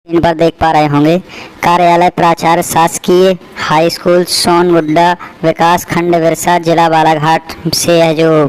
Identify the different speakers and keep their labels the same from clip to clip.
Speaker 1: इन पर देख पा रहे होंगे कार्यालय प्राचार्य शासकीय हाई स्कूल सोनगुड्डा विकास खंड विरसा जिला बालाघाट से यह जो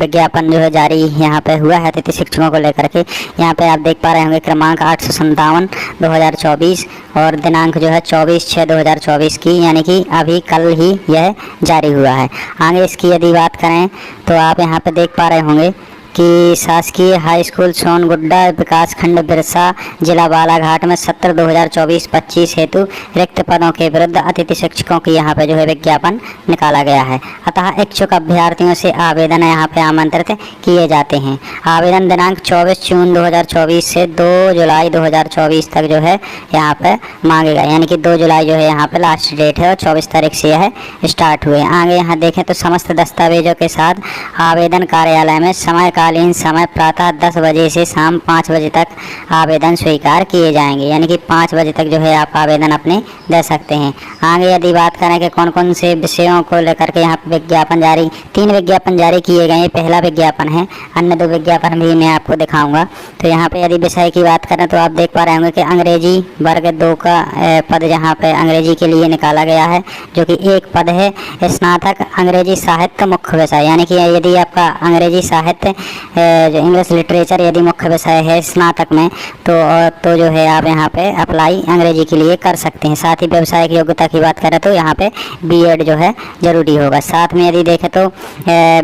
Speaker 1: विज्ञापन जो है जारी यहाँ पे हुआ है अतिथि शिक्षकों को लेकर के। यहाँ पे आप देख पा रहे होंगे क्रमांक 857/2024 और दिनांक जो है 24/6/2024 की, यानी कि अभी कल ही यह जारी हुआ है। आगे इसकी यदि बात करें तो आप यहाँ पे देख पा रहे होंगे कि शासकीय हाई स्कूल सोनगुड्डा विकास खंड बिरसा जिला बालाघाट में सत्र 2024-25 हेतु रिक्त पदों के विरुद्ध अतिथि शिक्षकों की यहाँ पे जो है विज्ञापन निकाला गया है। अतः इच्छुक अभ्यर्थियों से आवेदन यहाँ पे आमंत्रित किए जाते हैं। आवेदन दिनांक 24 जून 2024 से 2 जुलाई 2024 तक जो है यहाँ पे मांगेगा, यानी कि 2 जुलाई जो है यहाँ पे लास्ट डेट है और 24 तारीख से यह स्टार्ट हुए। आगे यहाँ देखें तो समस्त दस्तावेजों के साथ आवेदन कार्यालय में समयकालीन समय प्रातः 10 बजे से शाम 5 बजे तक आवेदन स्वीकार किए जाएंगे, यानी कि 5 बजे तक जो है आप आवेदन अपने दे सकते हैं। आगे यदि बात करें कि कौन कौन से विषयों को लेकर के यहाँ पे विज्ञापन जारी 3 विज्ञापन जारी किए गए। पहला विज्ञापन है, अन्य 2 विज्ञापन भी मैं आपको दिखाऊंगा। तो यहाँ पे यदि विषय की बात करें तो आप देख पा रहे होंगे कि अंग्रेजी वर्ग 2 का पद यहाँ पे अंग्रेजी के लिए निकाला गया है, जो कि एक पद है स्नातक अंग्रेजी साहित्य मुख्य विषय, यानी कि यदि आपका अंग्रेजी साहित्य जो इंग्लिश लिटरेचर यदि मुख्य विषय है स्नातक में तो जो है आप यहाँ पे अप्लाई अंग्रेजी के लिए कर सकते हैं। साथ ही व्यवसायिक योग्यता की बात करें तो यहाँ पे बीएड जो है ज़रूरी होगा। साथ में यदि देखें तो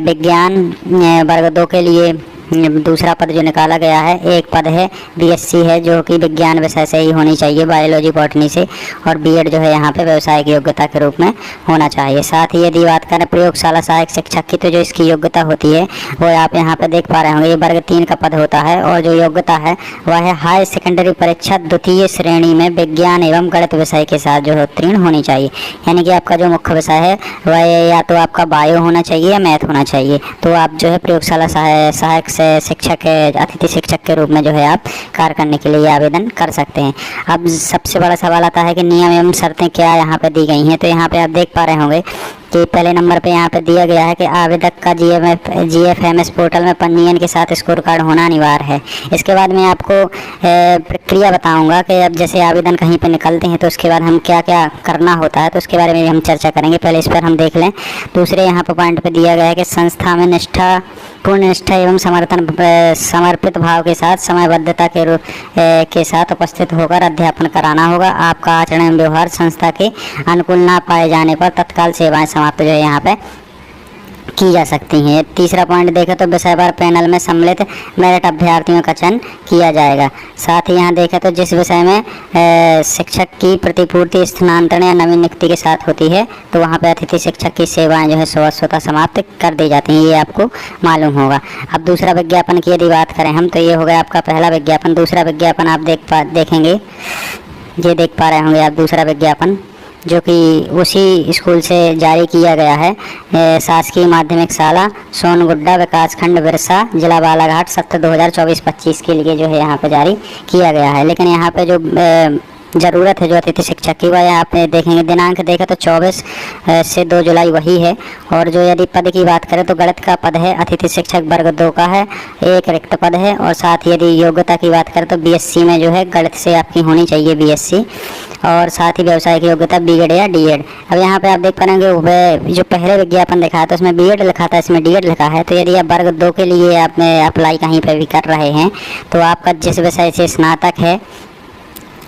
Speaker 1: विज्ञान वर्ग 2 के लिए दूसरा पद जो निकाला गया है, एक पद है बीएससी है, जो कि विज्ञान विषय से ही होनी चाहिए, बायोलॉजी बॉटनी से, और बीएड जो है यहाँ पे व्यवसायिक योग्यता के रूप में होना चाहिए। साथ ही यदि बात करें प्रयोगशाला सहायक शिक्षक की, तो जो इसकी योग्यता होती है वो आप यहाँ पे देख पा रहे होंगे, ये वर्ग 3 का पद होता है और जो योग्यता है वह है हाई सेकेंडरी परीक्षा 2य श्रेणी में विज्ञान एवं गणित विषय के साथ जो है उत्तीर्ण होनी चाहिए, यानी कि आपका जो मुख्य विषय है वह या तो आपका बायो होना चाहिए या मैथ होना चाहिए। तो आप जो है प्रयोगशाला सहायक शिक्षक अतिथि शिक्षक के रूप में जो है आप कार्य करने के लिए आवेदन कर सकते हैं। अब सबसे बड़ा सवाल आता है कि नियम एवं शर्तें क्या यहाँ पे दी गई हैं। तो यहाँ पे आप देख पा रहे होंगे कि पहले नंबर पे यहाँ पे दिया गया है कि आवेदक का GFMS पोर्टल में पंजीयन के साथ स्कोर कार्ड होना अनिवार्य है। इसके बाद मैं आपको प्रक्रिया बताऊंगा कि अब जैसे आवेदन कहीं पे निकलते हैं तो उसके बाद हम क्या क्या करना होता है, तो उसके बारे में भी हम चर्चा करेंगे। पहले इस पर हम देख लें। दूसरे यहाँ पर पॉइंट पे दिया गया है कि संस्था में पूर्ण निष्ठा एवं समर्पित भाव के साथ समयबद्धता के साथ उपस्थित होकर अध्यापन कराना होगा। आपका आचरण एवं व्यवहार संस्था के अनुकूल ना पाए जाने पर तत्काल सेवाएं समाप्त जो है यहाँ पे की जा सकती हैं। तीसरा पॉइंट देखें तो विषयवार पैनल में सम्मिलित मेरिट अभ्यर्थियों का चयन किया जाएगा। साथ ही यहाँ देखें तो जिस विषय में शिक्षक की प्रतिपूर्ति स्थानांतरण या नवीन नियुक्ति के साथ होती है तो वहाँ पर अतिथि शिक्षक की सेवाएं जो है स्वतः समाप्त कर दी जाती हैं, ये आपको मालूम होगा। अब दूसरा विज्ञापन की यदि बात करें हम तो ये हो गया आपका पहला विज्ञापन। दूसरा विज्ञापन आप देखेंगे, ये देख पा रहे होंगे आप दूसरा विज्ञापन जो कि उसी स्कूल से जारी किया गया है। शासकीय माध्यमिक शाला सोनगुड्डा विकास खंड बिरसा जिला बालाघाट सत्र 2024-25 के लिए जो है यहाँ पे जारी किया गया है। लेकिन यहाँ पे जो ज़रूरत है जो अतिथि शिक्षक की वह आप देखेंगे, दिनांक देखें तो 24 से 2 जुलाई वही है। और जो यदि पद की बात करें तो गणित का पद है, अतिथि शिक्षक वर्ग 2 का है, एक रिक्त पद है। और साथ ही यदि योग्यता की बात करें तो बीएससी में जो है गणित से आपकी होनी चाहिए बीएससी, और साथ ही व्यवसायिक योग्यता बीएड या डीएड। अब यहाँ पे आप देख पाएंगे जो पहले विज्ञापन देखा था उसमें बीएड लिखा था, इसमें डीएड लिखा है। तो यदि आप वर्ग 2 के लिए आप अप्लाई कहीं पर भी कर रहे हैं तो आपका जिस विषय से स्नातक है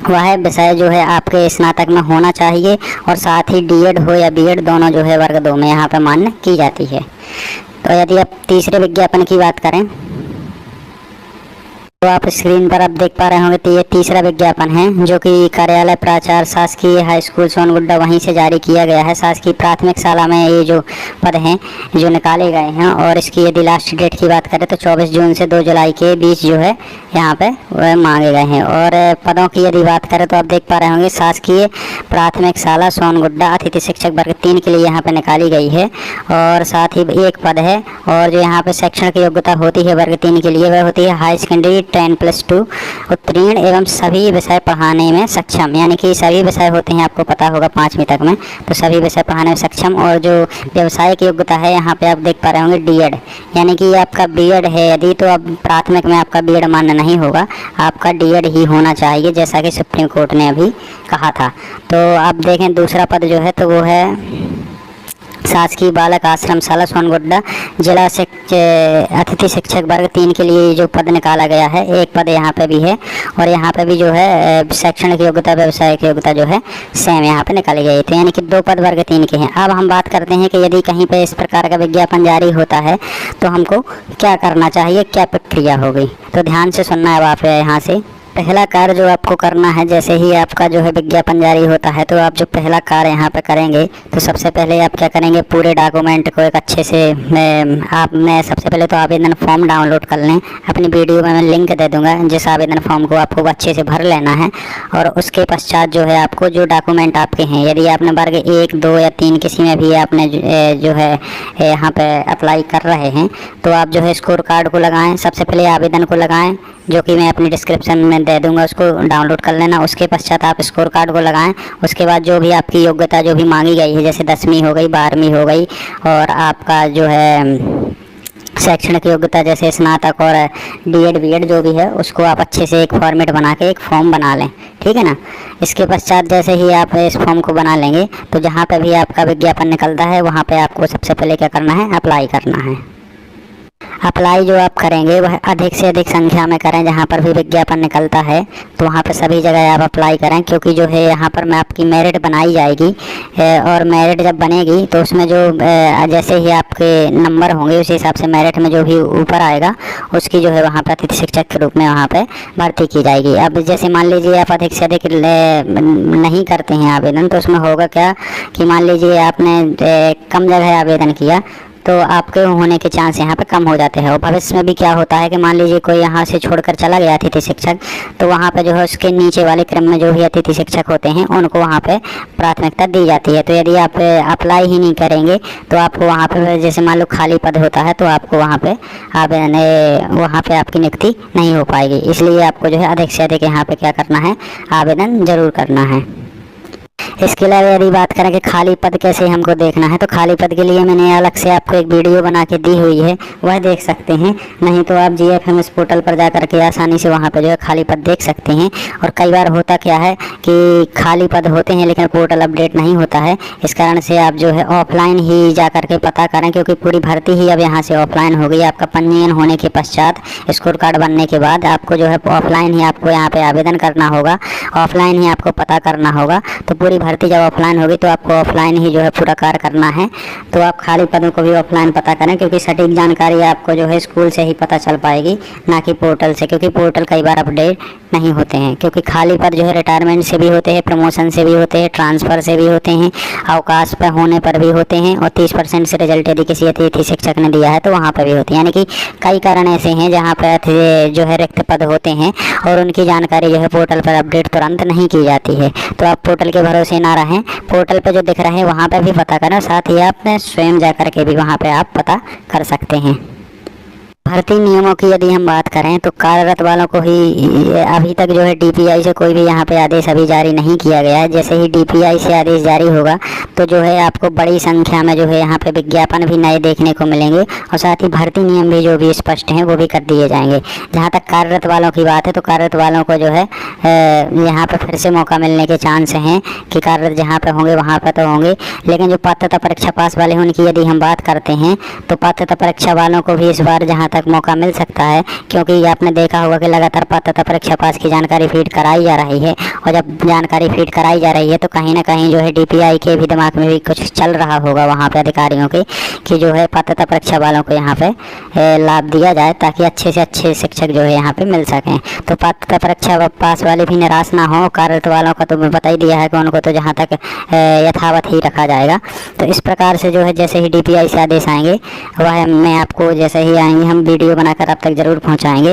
Speaker 1: वह विषय जो है आपके स्नातक में होना चाहिए, और साथ ही डीएड हो या बीएड दोनों जो है वर्ग 2 में यहाँ पर मान्य की जाती है। तो यदि आप तीसरे विज्ञापन की बात करें तो आप स्क्रीन पर आप देख पा रहे होंगे तो ये तीसरा विज्ञापन है जो कि कार्यालय प्राचार्य शासकीय हाई स्कूल सोनगुड्डा वहीं से जारी किया गया है। शासकीय प्राथमिक शाला में ये जो पद हैं जो निकाले गए हैं, और इसकी यदि लास्ट डेट की बात करें तो 24 जून से 2 जुलाई के बीच जो है यहाँ पे वह मांगे गए हैं। और पदों की यदि बात करें तो आप देख पा रहे होंगे शासकीय प्राथमिक शाला सोनगुड्डा अतिथि शिक्षक वर्ग 3 के लिए यहाँ पे निकाली गई है, और साथ ही एक पद है। और जो यहाँ पे शैक्षणिक योग्यता होती है वर्ग 3 के लिए वह होती है हाई सेकेंडरी 10+2 उत्तीर्ण एवं सभी विषय पढ़ाने में सक्षम, यानी कि सभी विषय होते हैं आपको पता होगा 5वीं तक में, तो सभी विषय पढ़ाने में सक्षम। और जो व्यवसायिक योग्यता है यहाँ पे आप देख पा रहे होंगे D.Ed, यानी कि आपका B.Ed है यदि, तो अब प्राथमिक में आपका B.Ed मान्य नहीं होगा, आपका D.Ed ही होना चाहिए, जैसा कि सुप्रीम कोर्ट ने अभी कहा था। तो आप देखें दूसरा पद जो है तो वो है शासकीय बालक आश्रमशाला सोनगुड्डा जिला अतिथि शिक्षक वर्ग 3 के लिए जो पद निकाला गया है, एक पद यहाँ पे भी है। और यहाँ पे भी जो है शैक्षणिक योग्यता व्यवसायिक योग्यता जो है सेम यहाँ पे निकाली गई थी, यानी कि 2 पद वर्ग 3 के हैं। अब हम बात करते हैं कि यदि कहीं पे इस प्रकार का विज्ञापन जारी होता है तो हमको क्या करना चाहिए, क्या प्रक्रिया होगी, तो ध्यान से सुनना है आप यहाँ से। पहला कार्य जो आपको करना है, जैसे ही आपका जो है विज्ञापन जारी होता है तो आप जो पहला कार्य यहाँ पे करेंगे तो सबसे पहले आप क्या करेंगे, पूरे डॉक्यूमेंट को एक अच्छे से मैं सबसे पहले तो आवेदन फॉर्म डाउनलोड कर लें। अपनी वीडियो में मैं लिंक दे दूंगा, जिस आवेदन फॉर्म को आपको अच्छे से भर लेना है। और उसके पश्चात जो है आपको जो डॉक्यूमेंट आपके हैं, यदि आपने वर्ग 1, 2 या 3 किसी में भी आपने जो है यहाँ पे अप्लाई कर रहे हैं तो आप जो है स्कोर कार्ड को लगाएं। सबसे पहले आवेदन को लगाएं, जो कि मैं अपनी डिस्क्रिप्शन में दे दूंगा, उसको डाउनलोड कर लेना। उसके पश्चात आप स्कोर कार्ड को लगाएं। उसके बाद जो भी आपकी योग्यता जो भी मांगी गई है, जैसे 10वीं हो गई, 12वीं हो गई, और आपका जो है शैक्षणिक योग्यता जैसे स्नातक और D.Ed B.Ed जो भी है, उसको आप अच्छे से एक फॉर्मेट बना के एक फॉर्म बना लें, ठीक है ना। इसके पश्चात जैसे ही आप इस फॉर्म को बना लेंगे तो जहाँ पे भी आपका विज्ञापन निकलता है वहाँ पे आपको सबसे पहले क्या करना है, अप्लाई करना है। अप्लाई जो आप करेंगे वह अधिक से अधिक संख्या में करें। जहाँ पर भी विज्ञापन निकलता है तो वहाँ पर सभी जगह आप अप्लाई करें, क्योंकि जो है यहाँ पर मैं आपकी मेरिट बनाई जाएगी और मेरिट जब बनेगी तो उसमें जो जैसे ही आपके नंबर होंगे उसी हिसाब से मेरिट में जो भी ऊपर आएगा उसकी जो है वहाँ पर अतिथि शिक्षक के रूप में वहाँ पर भर्ती की जाएगी। अब जैसे मान लीजिए आप अधिक से अधिक नहीं करते हैं आवेदन, तो उसमें होगा क्या कि मान लीजिए आपने कम जगह आवेदन किया तो आपके होने के चांस यहाँ पे कम हो जाते हैं। और भविष्य में भी क्या होता है कि मान लीजिए कोई यहाँ से छोड़कर चला गया अतिथि शिक्षक, तो वहाँ पे जो है उसके नीचे वाले क्रम में जो भी अतिथि शिक्षक होते हैं उनको वहाँ पे प्राथमिकता दी जाती है। तो यदि आप अप्लाई ही नहीं करेंगे तो आपको वहाँ पे जैसे मान लो खाली पद होता है तो आपको वहाँ पे आवेदन वहाँ पे आपकी नियुक्ति नहीं हो पाएगी। इसलिए आपको जो है अधिक से अधिक यहाँ पे क्या करना है, आवेदन ज़रूर करना है। इसके अलावा यदि बात करें कि खाली पद कैसे हमको देखना है, तो खाली पद के लिए मैंने अलग से आपको एक वीडियो बना के दी हुई है, वह देख सकते हैं। नहीं तो आप GFMS पोर्टल पर जा करके आसानी से वहां पर जो है खाली पद देख सकते हैं। और कई बार होता क्या है कि खाली पद होते हैं लेकिन पोर्टल अपडेट नहीं होता है। इस कारण से आप जो है ऑफलाइन ही जा करके पता करें, क्योंकि पूरी भर्ती ही अब यहाँ से ऑफलाइन हो गई। आपका पंजीयन होने के पश्चात स्कोर कार्ड बनने के बाद आपको जो है ऑफलाइन ही आपको यहाँ पे आवेदन करना होगा, ऑफलाइन ही आपको पता करना होगा। तो पूरी भर्ती जब ऑफलाइन होगी तो आपको ऑफलाइन ही जो है पूरा कार्य करना है। तो आप खाली पदों को भी ऑफलाइन पता करें, क्योंकि सटीक जानकारी आपको जो है स्कूल से ही पता चल पाएगी, ना कि पोर्टल से, क्योंकि पोर्टल कई बार अपडेट नहीं होते हैं। क्योंकि खाली पद जो है रिटायरमेंट से भी होते हैं, प्रमोशन से भी होते हैं, ट्रांसफ़र से भी होते हैं, अवकाश पर होने पर भी होते हैं, और 30% से रिजल्ट यदि किसी अतिथि शिक्षक ने दिया है तो वहाँ पर भी होते हैं। यानी कि कई कारण ऐसे हैं जहाँ पर जो है रिक्त पद होते हैं और उनकी जानकारी जो है पोर्टल पर अपडेट तुरंत नहीं की जाती है। तो आप पोर्टल के भरोसे ना रहें, पोर्टल पे जो दिख रहे हैं वहाँ पे भी पता करें, साथ ही आप स्वयं जा कर के भी वहाँ पे आप पता कर सकते हैं। भर्ती नियमों की यदि हम बात करें तो कार्यरत वालों को ही अभी तक जो है DPI से कोई भी यहाँ पे आदेश अभी जारी नहीं किया गया है। जैसे ही DPI से आदेश जारी होगा तो जो है आपको बड़ी संख्या में जो है यहाँ पे विज्ञापन भी नए देखने को मिलेंगे, और साथ ही भर्ती नियम भी जो भी स्पष्ट हैं वो भी कर दिए जाएंगे। जहाँ तक कार्यरत वालों की बात है तो कार्यरत वालों को जो है यहाँ पर फिर से मौका मिलने के चांस हैं कि कार्यरत जहाँ पर होंगे वहाँ पर तो होंगे, लेकिन जो पात्रता परीक्षा पास वाले हैं उनकी यदि हम बात करते हैं तो पात्रता परीक्षा वालों को भी इस बार जहाँ तक मौका मिल सकता है, क्योंकि आपने देखा होगा कि लगातार पात्रता परीक्षा पास की जानकारी फीड कराई जा रही है। और जब जानकारी फीड कराई जा रही है तो कहीं ना कहीं जो है DPI के भी दिमाग में भी कुछ चल रहा होगा वहाँ पे अधिकारियों के, कि जो है पात्रता परीक्षा वालों को यहाँ पे लाभ दिया जाए ताकि अच्छे से अच्छे शिक्षक जो है यहाँ पे मिल सकें। तो पात्रता परीक्षा पास वाले भी निराश ना हो। कार्यरत वालों का तो मैं बता ही दिया है कि उनको तो जहाँ तक यथावत ही रखा जाएगा। तो इस प्रकार से जो है जैसे ही DPI से आदेश आएंगे वह मैं आपको जैसे ही आएंगे हम वीडियो बनाकर आप तक ज़रूर पहुँचाएंगे।